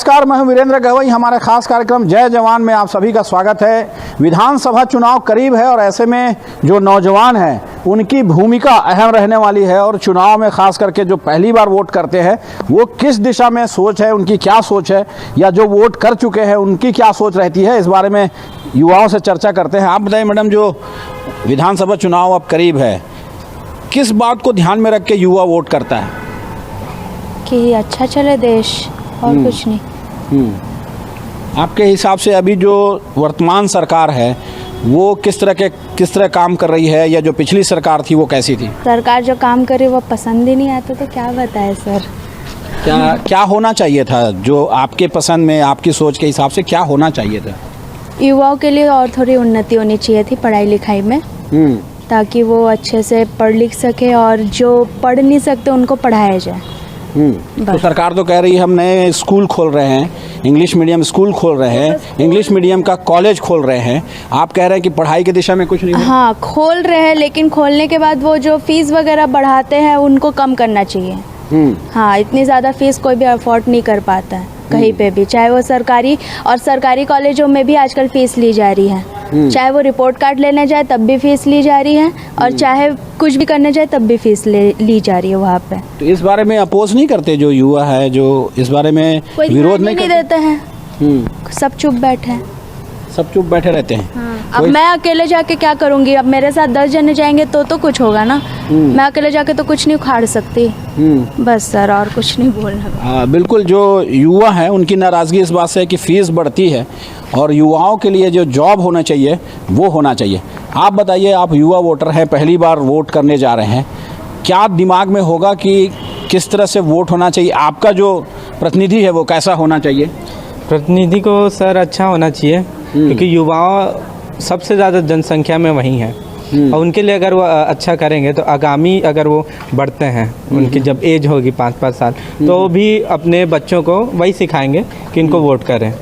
नमस्कार, मैं हूं वीरेंद्र गवई। हमारे खास कार्यक्रम जय जवान में आप सभी का स्वागत है। विधानसभा चुनाव करीब है और ऐसे में जो नौजवान हैं उनकी भूमिका अहम रहने वाली है और चुनाव में खास करके जो पहली बार वोट करते हैं वो किस दिशा में सोच है, उनकी क्या सोच है, या जो वोट कर चुके हैं उनकी क्या सोच रहती है, इस बारे में युवाओं से चर्चा करते हैं। आप बताइए मैडम, जो विधानसभा चुनाव अब करीब है, किस बात को ध्यान में रख के युवा वोट करता है? कि अच्छा चले देश और कुछ नहीं। आपके हिसाब से अभी जो वर्तमान सरकार है वो किस तरह काम कर रही है, या जो पिछली सरकार थी वो कैसी थी? सरकार जो काम करे वो पसंद ही नहीं आता तो क्या बताए सर। क्या होना चाहिए था जो आपके पसंद में, आपकी सोच के हिसाब से क्या होना चाहिए था? युवाओं के लिए और थोड़ी उन्नति होनी चाहिए थी पढ़ाई लिखाई में, ताकि वो अच्छे से पढ़ लिख सके और जो पढ़ नहीं सकते उनको पढ़ाया जाए। तो सरकार तो कह रही है हम नए स्कूल खोल रहे हैं, इंग्लिश मीडियम स्कूल खोल रहे हैं, इंग्लिश मीडियम का कॉलेज खोल रहे हैं। आप कह रहे हैं कि पढ़ाई की दिशा में कुछ नहीं? हाँ, खोल रहे हैं, लेकिन खोलने के बाद वो जो फीस वगैरह बढ़ाते हैं उनको कम करना चाहिए। हाँ, इतनी ज़्यादा फीस कोई भी अफोर्ड नहीं कर पाता है कहीं पे भी, चाहे वो सरकारी, और सरकारी कॉलेजों में भी आजकल फ़ीस ली जा रही है। चाहे वो रिपोर्ट कार्ड लेने जाए तब भी फीस ली जा रही है, और चाहे कुछ भी करने जाए तब भी फीस ली जा रही है वहाँ पे। तो इस बारे में अपोज नहीं करते जो युवा है, जो इस बारे में विरोध नहीं देते हैं? सब चुप बैठे हैं, सब चुप बैठे रहते हैं। हाँ। अब मैं अकेले जाके क्या करूँगी? अब मेरे साथ 10 जने जाएंगे तो कुछ होगा ना। मैं अकेले जाके तो कुछ नहीं उखाड़ सकती। बस सर, और कुछ नहीं बोलना। बिल्कुल, जो युवा हैं उनकी नाराज़गी इस बात से है कि फ़ीस बढ़ती है और युवाओं के लिए जो जॉब होना चाहिए वो होना चाहिए। आप बताइए, आप युवा वोटर हैं, पहली बार वोट करने जा रहे हैं, क्या दिमाग में होगा कि किस तरह से वोट होना चाहिए? आपका जो प्रतिनिधि है वो कैसा होना चाहिए? प्रतिनिधि को सर अच्छा होना चाहिए, क्योंकि युवाओं सबसे ज़्यादा जनसंख्या में वही हैं, और उनके लिए अगर वो अच्छा करेंगे तो आगामी अगर वो बढ़ते हैं, उनकी जब एज होगी 5-5 साल, तो वो भी अपने बच्चों को वही सिखाएंगे कि इनको वोट करें।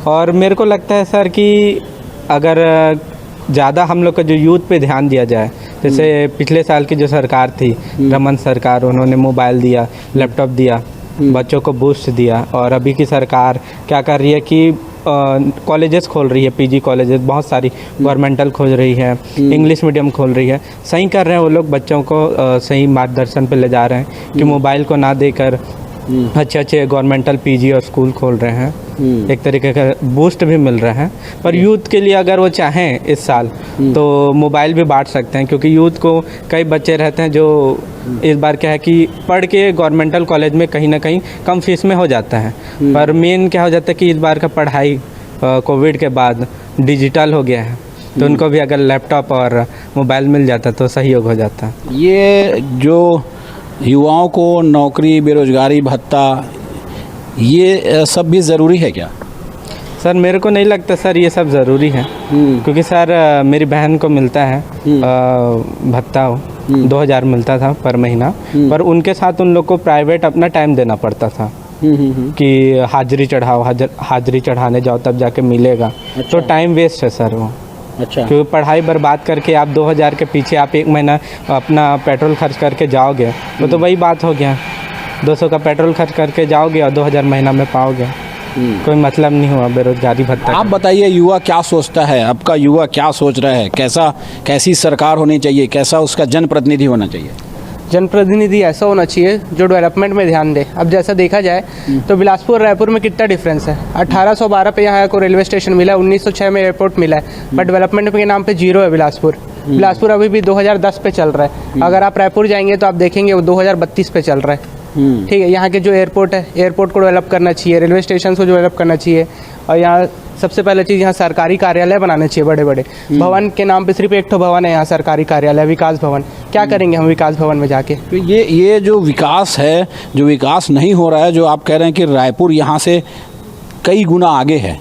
और मेरे को लगता है सर कि अगर ज़्यादा हम लोग का जो यूथ पे ध्यान दिया जाए, जैसे पिछले साल की जो सरकार थी, रमन सरकार, उन्होंने मोबाइल दिया, लैपटॉप दिया, बच्चों को बूस्ट दिया, और अभी की सरकार क्या कर रही है कि कॉलेजेस खोल रही है, पीजी कॉलेजेस बहुत सारी गवर्नमेंटल खोल रही है, इंग्लिश मीडियम खोल रही है। सही कर रहे हैं वो लोग, बच्चों को सही मार्गदर्शन पे ले जा रहे हैं कि मोबाइल को ना देकर अच्छे गवर्नमेंटल पीजी और स्कूल खोल रहे हैं। एक तरीके का बूस्ट भी मिल रहा है। पर यूथ के लिए अगर वो चाहें इस साल तो मोबाइल भी बांट सकते हैं, क्योंकि यूथ को कई बच्चे रहते हैं जो इस बार क्या है कि पढ़ के गवर्नमेंटल कॉलेज में कहीं ना कहीं कम फीस में हो जाता है, पर मेन क्या हो जाता है कि इस बार का पढ़ाई कोविड के बाद डिजिटल हो गया है, तो उनको भी अगर लैपटॉप और मोबाइल मिल जाता तो सहयोग हो जाता। ये जो युवाओं को नौकरी, बेरोजगारी भत्ता, ये सब भी ज़रूरी है क्या? सर मेरे को नहीं लगता सर ये सब ज़रूरी है, क्योंकि सर मेरी बहन को मिलता है भत्ता, 2000 मिलता था पर महीना, पर उनके साथ उन लोग को प्राइवेट अपना टाइम देना पड़ता था कि हाजिरी चढ़ाओ, हाजिरी चढ़ाने जाओ तब जाके मिलेगा। अच्छा। तो टाइम वेस्ट है सर वो। अच्छा। क्योंकि पढ़ाई बर्बाद करके आप 2000 के पीछे आप एक महीना अपना पेट्रोल खर्च करके जाओगे तो वही बात हो गया, 200 का पेट्रोल खर्च करके जाओगे और 2000 महीना में पाओगे, कोई मतलब नहीं हुआ बेरोजगारी भत्ता। आप बताइए, युवा क्या सोचता है? आपका युवा क्या सोच रहा है? कैसी सरकार होनी चाहिए? कैसा उसका जनप्रतिनिधि होना चाहिए? जनप्रतिनिधि ऐसा होना चाहिए जो डेवलपमेंट में ध्यान दे। अब जैसा देखा जाए तो बिलासपुर रायपुर में कितना डिफरेंस है। 1812 पे यहाँ को रेलवे स्टेशन मिला है, 1906 में एयरपोर्ट मिला है, बट डेवलपमेंट के नाम पे जीरो है बिलासपुर अभी भी 2010 पे चल रहा है। अगर आप रायपुर जाएंगे तो आप देखेंगे वो 2032 पे चल रहा है। ठीक है, यहाँ के जो एयरपोर्ट है, एयरपोर्ट को डेवलप करना चाहिए, रेलवे स्टेशन को डेवलप करना चाहिए, और यहाँ सबसे पहले चीज़ यहाँ सरकारी कार्यालय बनाने चाहिए बड़े बड़े। भवन के नाम पे सिर्फ एक तो भवन है यहाँ, सरकारी कार्यालय विकास भवन। क्या करेंगे हम विकास भवन में जाके? तो ये जो विकास है, जो विकास नहीं हो रहा है, जो आप कह रहे हैं कि रायपुर यहाँ से कई गुना आगे है,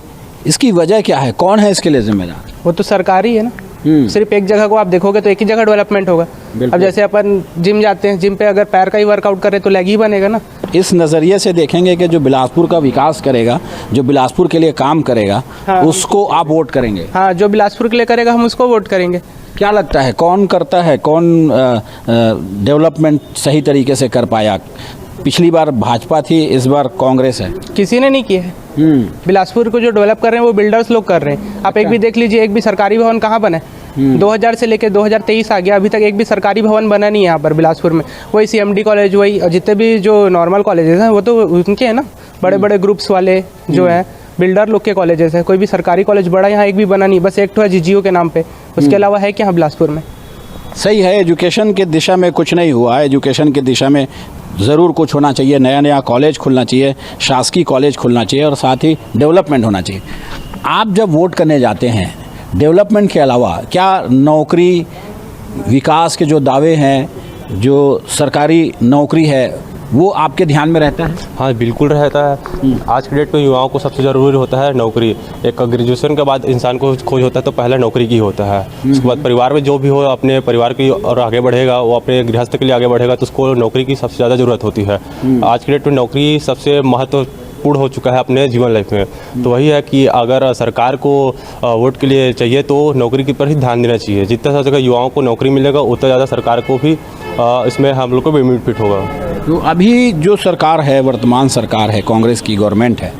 इसकी वजह क्या है? कौन है इसके लिए जिम्मेदार? वो तो सरकारी है ना। सिर्फ एक जगह को आप देखोगे तो एक ही जगह डेवलपमेंट होगा। अब जैसे अपन जिम जाते हैं, जिम पे अगर पैर का ही वर्कआउट करें तो लेग ही बनेगा ना। इस नज़रिए से देखेंगे कि जो बिलासपुर का विकास करेगा, जो बिलासपुर के लिए काम करेगा, हाँ, उसको आप वोट करेंगे? हाँ, जो बिलासपुर के लिए करेगा हम उसको वोट करेंगे। क्या लगता है कौन करता है, कौन डेवलपमेंट सही तरीके से कर पाया? पिछली बार भाजपा थी, इस बार कांग्रेस है। किसी ने नहीं किया है। बिलासपुर को जो डेवलप कर रहे हैं वो बिल्डर्स लोग कर रहे हैं। आप एक भी देख लीजिए, एक भी सरकारी भवन कहाँ बना है? 2000 से लेकर 2023 आ गया, अभी तक एक भी सरकारी भवन बना नहीं है यहाँ पर बिलासपुर में। वही CMD कॉलेज, वही जितने भी जो नॉर्मल कॉलेजेस हैं वो तो उनके हैं ना, बड़े बड़े ग्रुप्स वाले जो हैं, बिल्डर लोग के कॉलेजेस हैं। कोई भी सरकारी कॉलेज बड़ा यहाँ एक भी बना नहीं, बस एक तो है GGO के नाम पे, उसके अलावा है क्या यहाँ बिलासपुर में? सही है, एजुकेशन के दिशा में कुछ नहीं हुआ। एजुकेशन की दिशा में ज़रूर कुछ होना चाहिए, नया नया कॉलेज खुलना चाहिए, शासकीय कॉलेज खुलना चाहिए और साथ ही डेवलपमेंट होना चाहिए। आप जब वोट करने जाते हैं, डेवलपमेंट के अलावा क्या नौकरी, विकास के जो दावे हैं, जो सरकारी नौकरी है, वो आपके ध्यान में रहता है? हाँ, बिल्कुल रहता है। आज के डेट में युवाओं को सबसे ज़रूरी होता है नौकरी। एक ग्रेजुएशन के बाद इंसान को खोज होता है तो पहले नौकरी की होता है। उसके बाद परिवार में जो भी हो अपने परिवार की और आगे बढ़ेगा, वो अपने गृहस्थ के लिए आगे बढ़ेगा, तो उसको नौकरी की सबसे ज़्यादा ज़रूरत होती है। आज के डेट में नौकरी सबसे महत्वपूर्ण हो चुका है अपने जीवन लाइफ में। तो वही है कि अगर सरकार को वोट के लिए चाहिए तो नौकरी के पर ही ध्यान देना चाहिए। जितना ज़्यादा युवाओं को नौकरी मिलेगा उतना ज़्यादा सरकार को भी इसमें हम लोग को बेनिफिट होगा। तो अभी जो सरकार है, वर्तमान सरकार है, कांग्रेस की गवर्नमेंट है,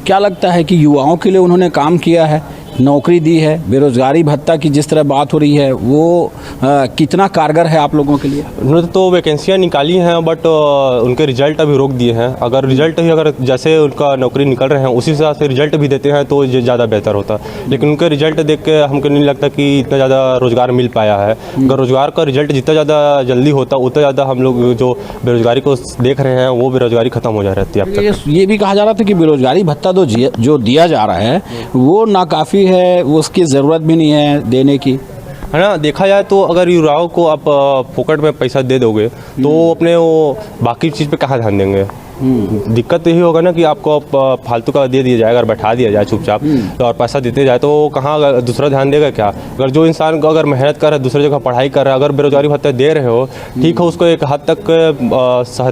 क्या लगता है कि युवाओं के लिए उन्होंने काम किया है, नौकरी दी है? बेरोजगारी भत्ता की जिस तरह बात हो रही है वो कितना कारगर है आप लोगों के लिए? उन्होंने तो वैकेंसियाँ निकाली हैं, बट उनके रिजल्ट अभी रोक दिए हैं। अगर रिजल्ट ही अगर जैसे उनका नौकरी निकल रहे हैं उसी हिसाब से रिजल्ट भी देते हैं तो ये ज़्यादा बेहतर होता। लेकिन उनके रिजल्ट देख के हमको नहीं लगता कि इतना ज़्यादा रोज़गार मिल पाया है। अगर रोज़गार का रिजल्ट जितना ज़्यादा जल्दी होता उतना ज़्यादा हम लोग जो बेरोजगारी को देख रहे हैं वो बेरोजगारी ख़त्म हो जा रहती है। अब तक ये भी कहा जा रहा था कि बेरोजगारी भत्ता जो दिया जा रहा है वो नाकाफ़ी है, वो उसकी ज़रूरत भी नहीं है देने की, है ना। देखा जाए तो अगर युवाओं को आप फोकट में पैसा दे दोगे तो अपने वो बाकी चीज़ पे कहाँ ध्यान देंगे? दिक्कत यही होगा ना कि आपको फालतू का दे दिया जाए, अगर बैठा दिया जाए चुपचाप तो और पैसा देते जाए तो कहाँ दूसरा ध्यान देगा क्या? अगर जो इंसान को अगर मेहनत कर रहा है, दूसरी जगह पढ़ाई कर रहा है, अगर बेरोजगारी भत्ता दे रहे हो, ठीक है, उसको एक हद तक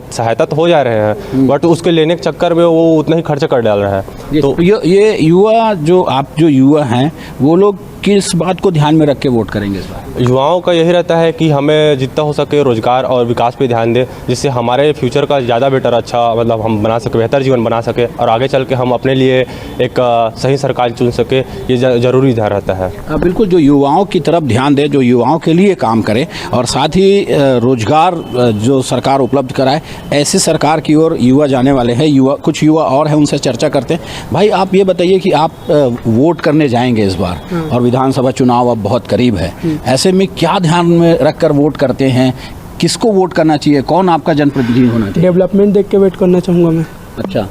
सहायता तो हो जा रहे हैं, बट उसके लेने के चक्कर में वो उतना ही खर्चा कर डाल रहा है। तो ये युवा जो युवा हैं वो लोग किस बात को ध्यान में रख के वोट करेंगे इस बार? युवाओं का यही रहता है कि हमें जितना हो सके रोजगार और विकास पे ध्यान दें, जिससे हमारे फ्यूचर का ज़्यादा बेटर, अच्छा मतलब हम बना सके, बेहतर जीवन बना सके और आगे चल के हम अपने लिए एक सही सरकार चुन सके। ये ज़रूरी ध्यान रहता है। बिल्कुल, जो युवाओं की तरफ ध्यान दे, जो युवाओं के लिए काम करे और साथ ही रोजगार जो सरकार उपलब्ध कराए, ऐसी सरकार की ओर युवा जाने वाले हैं। कुछ युवा और हैं, उनसे चर्चा करते हैं। भाई, आप ये बताइए कि आप वोट करने जाएंगे इस बार और विधानसभा चुनाव अब बहुत करीब है, ऐसे में क्या ध्यान में रखकर वोट करते हैं? किसको वोट करना चाहिए? कौन आपका जनप्रतिनिधि होना चाहिए? डेवलपमेंट देख के वेट करना चाहूँगा मैं। अच्छा,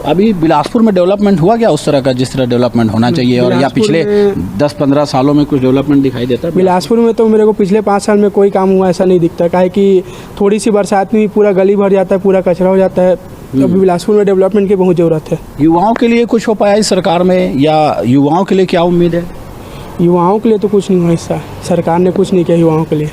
अभी बिलासपुर में डेवलपमेंट हुआ क्या उस तरह का जिस तरह डेवलपमेंट होना चाहिए, और या पिछले 10-15 सालों में कुछ डेवलपमेंट दिखाई देता है? बिलासपुर में तो मेरे को पिछले 5 साल में कोई काम हुआ ऐसा नहीं दिखता, काहे कि थोड़ी सी बरसात में पूरा गली भर जाता है, पूरा कचरा हो जाता है। तो अभी बिलासपुर में डेवलपमेंट की बहुत ज़रूरत है। युवाओं के लिए कुछ हो पाया इस सरकार में, या युवाओं के लिए क्या उम्मीद है? युवाओं के लिए तो कुछ नहीं हुआ, हिस्सा सरकार ने कुछ नहीं किया युवाओं के लिए।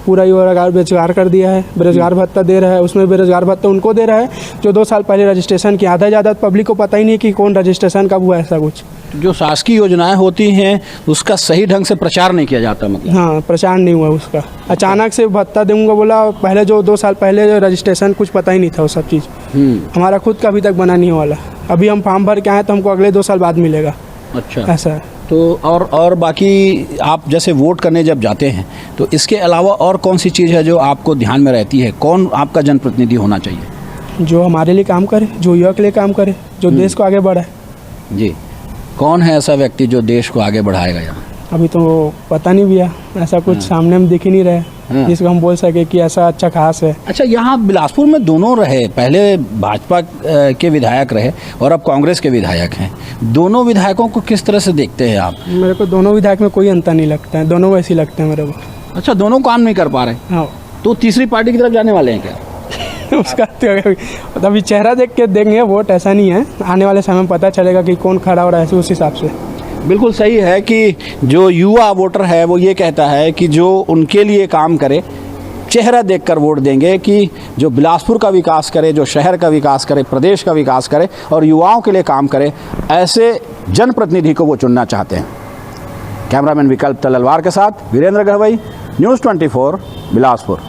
पूरा युवा बेरोजगार कर दिया है। बेरोजगार भत्ता दे रहा है, उसमें बेरोजगार भत्ता उनको दे रहा है जो 2 साल पहले रजिस्ट्रेशन किया। आधा ज़्यादा पब्लिक को पता ही नहीं कि कौन रजिस्ट्रेशन कब हुआ, ऐसा कुछ। जो शासकीय योजनाएं होती हैं उसका सही ढंग से प्रचार नहीं किया जाता, मतलब? हाँ, प्रचार नहीं हुआ उसका। अचानक से भत्ता दूंगा बोला, पहले जो 2 साल पहले रजिस्ट्रेशन कुछ पता ही नहीं था वो सब चीज़। हमारा खुद का अभी तक बना नहीं वाला। अभी हम फॉर्म भर के आए तो हमको अगले 2 साल बाद मिलेगा। अच्छा, ऐसा है। तो और बाकी आप जैसे वोट करने जब जाते हैं तो इसके अलावा और कौन सी चीज़ है जो आपको ध्यान में रहती है? कौन आपका जनप्रतिनिधि होना चाहिए? जो हमारे लिए काम करे, जो युवा के लिए काम करे, जो देश को आगे बढ़ाए। जी, कौन है ऐसा व्यक्ति जो देश को आगे बढ़ाएगा यहाँ? अभी तो पता नहीं भैया, ऐसा कुछ सामने में दिख ही नहीं रहा जिसको हम बोल सके कि ऐसा अच्छा खास है। अच्छा, यहाँ बिलासपुर में दोनों रहे, पहले भाजपा के विधायक रहे और अब कांग्रेस के विधायक हैं। दोनों विधायकों को किस तरह से देखते हैं आप? मेरे को दोनों विधायक में कोई अंतर नहीं लगता है, दोनों वैसे ही लगते हैं मेरे को। अच्छा, दोनों काम नहीं कर पा रहे? हाँ। तो तीसरी पार्टी की तरफ जाने वाले हैं क्या? उसका तो अभी चेहरा देख के देंगे वोट, ऐसा नहीं है। आने वाले समय में पता चलेगा कि कौन खड़ा हो रहा है, उस हिसाब से। बिल्कुल सही है कि जो युवा वोटर है वो ये कहता है कि जो उनके लिए काम करे, चेहरा देखकर वोट देंगे, कि जो बिलासपुर का विकास करे, जो शहर का विकास करे, प्रदेश का विकास करे और युवाओं के लिए काम करे, ऐसे जनप्रतिनिधि को वो चुनना चाहते हैं। कैमरामैन विकल्प तलवार के साथ वीरेंद्र गहवई, न्यूज़ 24 बिलासपुर।